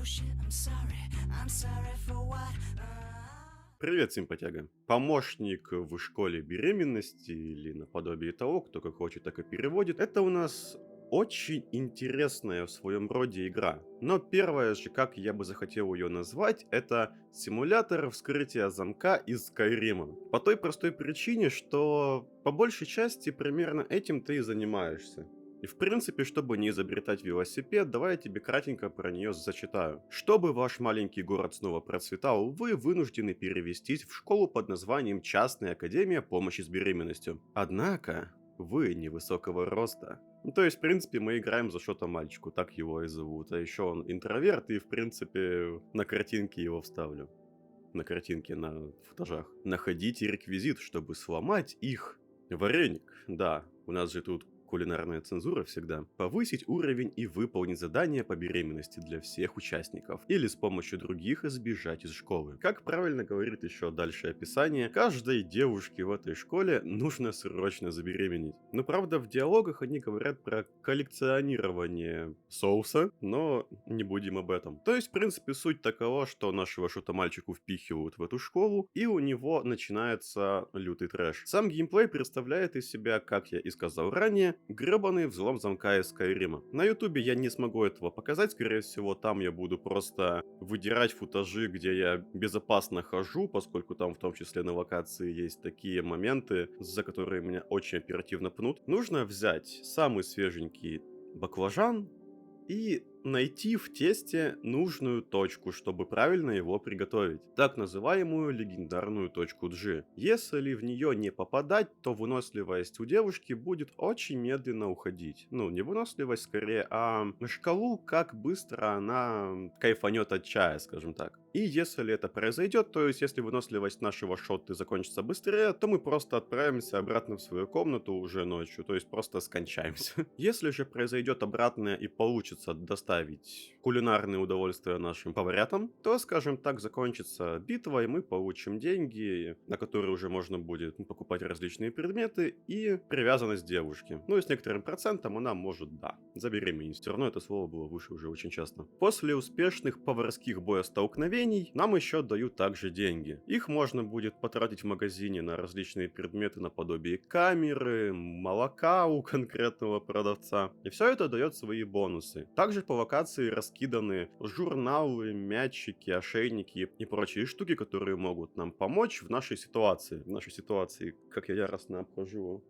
shit, I'm sorry for what? Привет, симпатяга. Помощник в школе беременности или наподобие того, кто как хочет, так и переводит, это у нас очень интересная в своем роде игра. Но первое же, как я бы захотел ее назвать, это симулятор вскрытия замка из Скайрима. По той простой причине, что по большей части примерно этим ты и занимаешься. И в принципе, чтобы не изобретать велосипед, давай я тебе кратенько про нее зачитаю. Чтобы ваш маленький город снова процветал, вы вынуждены перевестись в школу под названием Частная Академия Помощи с Беременностью. Однако, вы невысокого роста. Ну, то есть, в принципе, мы играем за что-то мальчику, так его и зовут. А еще он интроверт, и, в принципе, на картинке его вставлю. На картинке, на футажах. Находите реквизит, чтобы сломать их. Вареник, да, у нас же тут кулинарная цензура всегда. Повысить уровень и выполнить задание по беременности для всех участников. Или с помощью других избежать из школы. Как правильно говорит еще дальше описание, каждой девушке в этой школе нужно срочно забеременеть. Но правда в диалогах они говорят про коллекционирование соуса, но не будем об этом. То есть в принципе суть такова, что нашего шута-мальчику впихивают в эту школу, и у него начинается лютый трэш. Сам геймплей представляет из себя, как я и сказал ранее, гребаный взлом замка из Скайрима. На ютубе я не смогу этого показать, скорее всего там я буду просто выдирать футажи, где я безопасно хожу, поскольку там в том числе на локации есть такие моменты, за которые меня очень оперативно пнут. Нужно взять самый свеженький баклажан и найти в тесте нужную точку, чтобы правильно его приготовить. Так называемую легендарную точку G. Если в нее не попадать, то выносливость у девушки будет очень медленно уходить. Ну, не выносливость скорее, а шкалу, как быстро она кайфанет от чая, скажем так. И если это произойдет, то есть если выносливость нашего шотты закончится быстрее, то мы просто отправимся обратно в свою комнату уже ночью, то есть просто скончаемся. Если же произойдет обратное и получится доставить кулинарные удовольствия нашим поварятам, то, скажем так, закончится битва, и мы получим деньги, на которые уже можно будет покупать различные предметы, и привязанность девушки. Ну и с некоторым процентом она может, да, забеременеть. Все равно это слово было выше уже очень часто. После успешных поварских боестолкновений нам еще дают также деньги. Их можно будет потратить в магазине на различные предметы наподобие камеры, молока у конкретного продавца. И все это дает свои бонусы. Также по локации раскиданы журналы, мячики, ошейники и прочие штуки, которые могут нам помочь в нашей ситуации. В нашей ситуации, как я яростно обхожу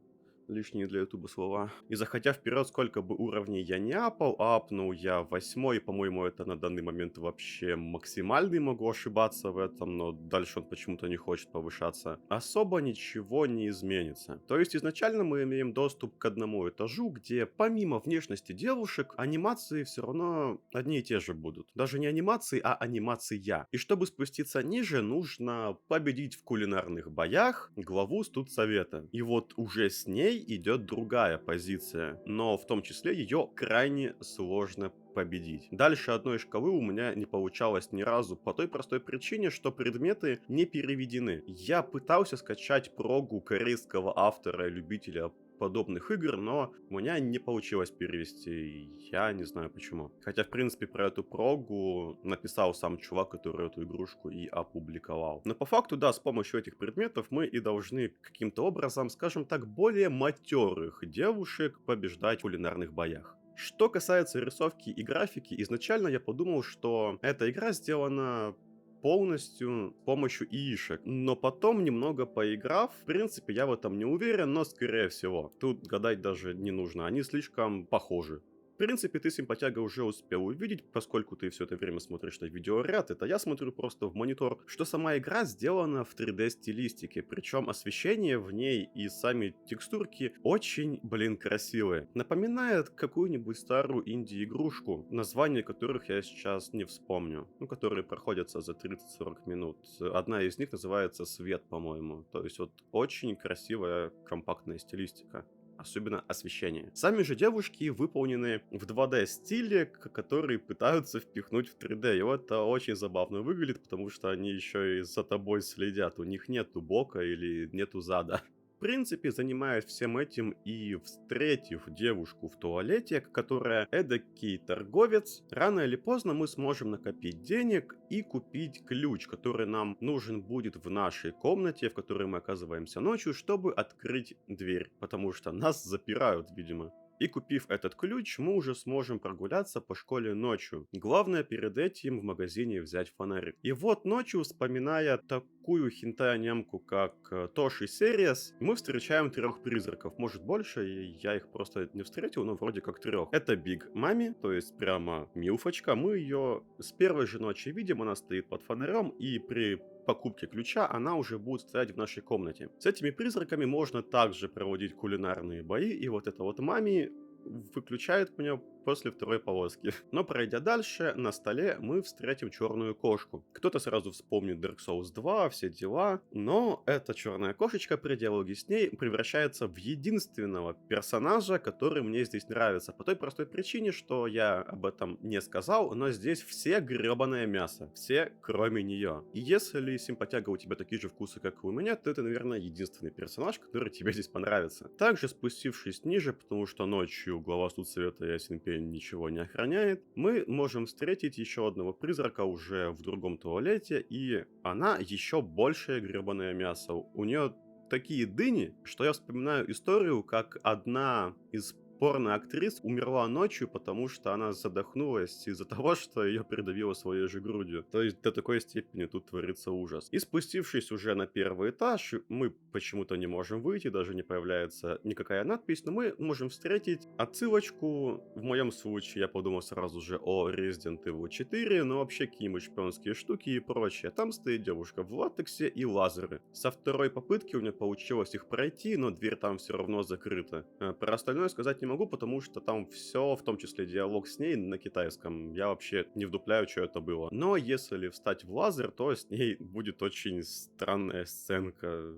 лишние для ютуба слова. И заходя вперед, сколько бы уровней я не апнул я 8, по-моему, это на данный момент вообще максимальный, могу ошибаться в этом, но дальше он почему-то не хочет повышаться. Особо ничего не изменится. То есть изначально мы имеем доступ к одному этажу, где помимо внешности девушек, анимации все равно одни и те же будут. Даже не анимации, а анимация. И чтобы спуститься ниже, нужно победить в кулинарных боях главу студсовета. И вот уже с ней идет другая позиция, но в том числе ее крайне сложно победить. Дальше одной шкалы у меня не получалось ни разу по той простой причине, что предметы не переведены. Я пытался скачать прогу корейского автора и любителя подобных игр, но у меня не получилось перевести, я не знаю почему. Хотя, в принципе, про эту прогу написал сам чувак, который эту игрушку и опубликовал. Но по факту, да, с помощью этих предметов мы и должны каким-то образом, скажем так, более матерых девушек побеждать в кулинарных боях. Что касается рисовки и графики, изначально я подумал, что эта игра сделана полностью с помощью яишек. Но потом, немного поиграв, в принципе, я в этом не уверен, но скорее всего. Тут гадать даже не нужно, они слишком похожи. В принципе, ты, симпатяга, уже успел увидеть, поскольку ты все это время смотришь на видеоряд, это я смотрю просто в монитор, что сама игра сделана в 3D стилистике, причем освещение в ней и сами текстурки очень, красивые. Напоминает какую-нибудь старую инди-игрушку, название которых я сейчас не вспомню, которые проходятся за 30-40 минут. Одна из них называется «Свет», по-моему, то есть вот очень красивая компактная стилистика. Особенно освещение. Сами же девушки выполнены в 2D стиле, который пытаются впихнуть в 3D. И вот это очень забавно выглядит, потому что они еще и за тобой следят. У них нету бока или нету зада. В принципе, занимаясь всем этим и встретив девушку в туалете, которая эдакий торговец, рано или поздно мы сможем накопить денег и купить ключ, который нам нужен будет в нашей комнате, в которой мы оказываемся ночью, чтобы открыть дверь, потому что нас запирают, видимо. И купив этот ключ, мы уже сможем прогуляться по школе ночью. Главное перед этим в магазине взять фонарик. И вот ночью, вспоминая такую хентай-анимку, как Тоши Series, мы встречаем 3 призраков. Может больше, и я их просто не встретил, но вроде как 3. Это Биг Мами, то есть прямо милфочка. Мы ее с первой же ночи видим, она стоит под фонарем, и при покупке ключа она уже будет стоять в нашей комнате. С этими призраками можно также проводить кулинарные бои, и вот эта вот Мами выключает меня после 2 полоски. Но пройдя дальше, на столе мы встретим черную кошку. Кто-то сразу вспомнит Dark Souls 2, все дела, но эта черная кошечка при диалоге с ней превращается в единственного персонажа, который мне здесь нравится. По той простой причине, что я об этом не сказал, но здесь все гребаное мясо. Все, кроме нее. И если, симпатяга, у тебя такие же вкусы, как и у меня, то это, наверное, единственный персонаж, который тебе здесь понравится. Также, спустившись ниже, потому что ночью глава студсовета Ясен Пень ничего не охраняет, мы можем встретить еще одного призрака уже в другом туалете, и она еще большее гребаное мясо. У нее такие дыни, что я вспоминаю историю, как одна из порно-актрис умерла ночью, потому что она задохнулась из-за того, что ее придавило своей же грудью. То есть до такой степени тут творится ужас. И спустившись уже на 1 этаж, мы почему-то не можем выйти, даже не появляется никакая надпись, но мы можем встретить отсылочку. В моем случае я подумал сразу же о Resident Evil 4, но вообще какие-нибудь шпионские штуки и прочее. Там стоит девушка в латексе и лазеры. Со 2 попытки у меня получилось их пройти, но дверь там все равно закрыта. Про остальное сказать не могу, потому что там все, в том числе диалог с ней, на китайском. Я вообще не вдупляю, что это было. Но если встать в лазер, то с ней будет очень странная сценка.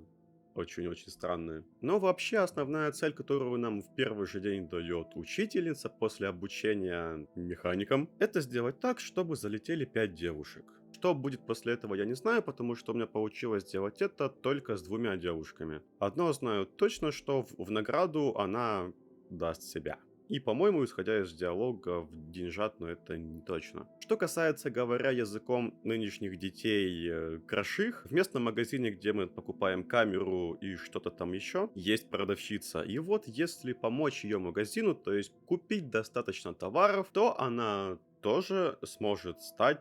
Очень-очень странная. Но вообще основная цель, которую нам в первый же день дает учительница после обучения механикам, это сделать так, чтобы залетели 5 девушек. Что будет после этого, я не знаю, потому что у меня получилось сделать это только с 2 девушками. Одно знаю точно, что в награду она даст себя. И, по-моему, исходя из диалога, в деньжат, но это не точно. Что касается, говоря языком нынешних детей, кроших, в местном магазине, где мы покупаем камеру и что-то там еще, есть продавщица. И вот если помочь ее магазину, то есть купить достаточно товаров, то она тоже сможет стать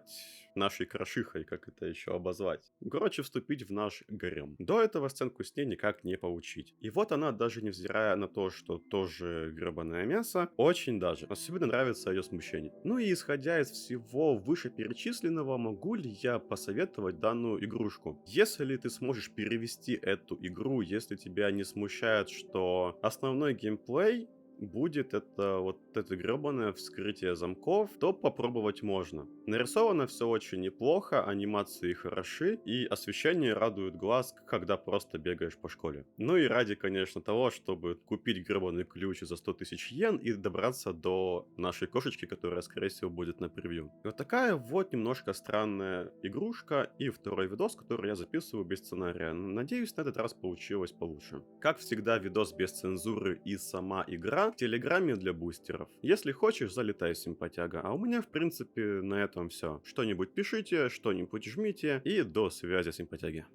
нашей крошихой, как это еще обозвать. Короче, вступить в наш гарем. До этого сценку с ней никак не получить. И вот она, даже невзирая на то, что тоже гребаное мясо, очень даже. Особенно нравится ее смущение. Ну и исходя из всего вышеперечисленного, могу ли я посоветовать данную игрушку? Если ты сможешь перевести эту игру, если тебя не смущает, что основной геймплей будет это гребаное вскрытие замков, то попробовать можно. Нарисовано все очень неплохо, анимации хороши, и освещение радует глаз, когда просто бегаешь по школе. Ну и ради, конечно, того, чтобы купить гребаный ключ за 100 тысяч йен и добраться до нашей кошечки, которая, скорее всего, будет на превью. И вот такая вот немножко странная игрушка и 2 видос, который я записываю без сценария. Надеюсь, на этот раз получилось получше. Как всегда, видос без цензуры и сама игра в Телеграме для бустеров. Если хочешь, залетай, симпатяга. А у меня, в принципе, на этом все. Что-нибудь пишите, что-нибудь жмите, и до связи, симпатяги.